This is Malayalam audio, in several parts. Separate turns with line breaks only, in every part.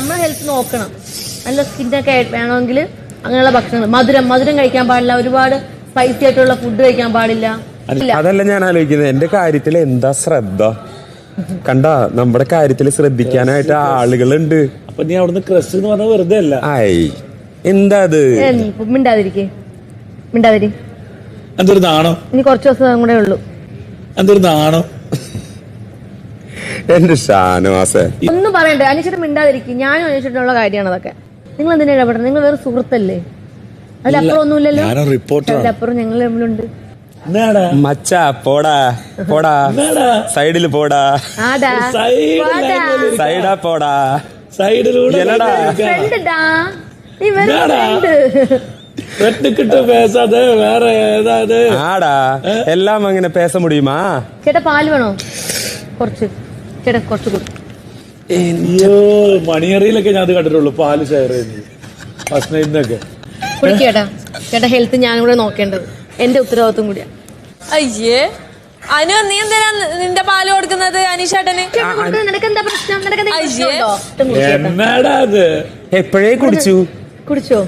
നമ്മൾ ഹെൽത്ത് നോക്കണം. നല്ല സ്കിന്നൊക്കെ വേണമെങ്കിൽ അങ്ങനെയുള്ള ഭക്ഷണങ്ങൾ, മധുരം കഴിക്കാൻ പാടില്ല, ഒരുപാട് സ്പൈസി ആയിട്ടുള്ള ഫുഡ് കഴിക്കാൻ പാടില്ല.
അതല്ല ഞാൻ ആലോചിക്കുന്നത്, എന്റെ കാര്യത്തിൽ എന്താ ശ്രദ്ധ കണ്ടാ, നമ്മുടെ കാര്യത്തിൽ ശ്രദ്ധിക്കാനായിട്ട് ആളുകളുണ്ട്.
അപ്പൊ നീ അവിടുന്ന് ക്രഷ് എന്ന് പറഞ്ഞത് വെറുതെ അല്ല.
ആയി എന്താ അത്?
മിണ്ടാതിരി.
എന്തൊരു നാണോ?
ഇനി കുറച്ച് ദിവസം കൂടെ ഉള്ളൂ.
എന്തൊരു നാണോ
എന്റെ ഷാനവാസേ.
ഒന്നും പറയണ്ടേ, അനീഷിട്ട് മിണ്ടാതിരിക്കും. ഞാനും അനീഷിട്ടുള്ള കാര്യമാണ് അതൊക്കെ. നിങ്ങൾ എന്തിനാ ഇടപെടണം? നിങ്ങൾ വേറെ സുഹൃത്തല്ലേ, അതിലപ്പുറം ഒന്നുമില്ലല്ലോ. അതിലപ്പുറം ഞങ്ങൾ തമ്മിലുണ്ട്.
മച്ചാ പോടാ സൈഡില് പോടാ, സൈഡാ പോടാ,
സൈഡിലൂടെ വേറെ ഏതാത്
ആടാ എല്ലാം അങ്ങനെ പേസ മുടിയുമാ.
ചേട്ടാ പാല് വേണോ? കുറച്ച് ചേട്ടാ കുറച്ച് കൊടുക്കും.
മണിയറിയിലൊക്കെ ഞാൻ അത് കണ്ടിട്ടുള്ളൂ, പാല് ഷെയർ ചെയ്യുന്നത് ഫസ്റ്റ് നൈറ്റിനൊക്കെ.
ചേട്ടാ ഹെൽത്ത് ഞാനിവിടെ നോക്കേണ്ടത് എന്റെ ഉത്തരവാദിത്വം കൂടിയാ.
അയ്യേ അനു, നീ എന്തിനാ നിന്റെ പാല് കൊടുക്കുന്നത് അനീഷേട്ടന്?
നിനക്കെന്താ പ്രശ്നം?
എന്നാടാ അത്?
എപ്പോഴേ
കുടിച്ചോ?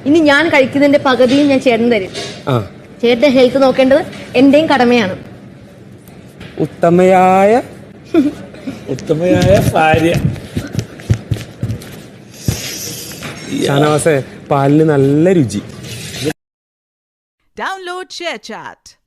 ഇനി ഞാൻ കഴിക്കുന്നതിന്റെ പകുതിയും ഞാൻ ചേട്ടൻ തരും. ചേട്ടന്റെ ഹെൽത്ത് നോക്കേണ്ടത് എന്റെയും കടമയാണ്.
ഉത്തമയായ
ഭാര്യ.
ഷാനവാസേ, പാലിന് നല്ല രുചി.
Download ShareChat.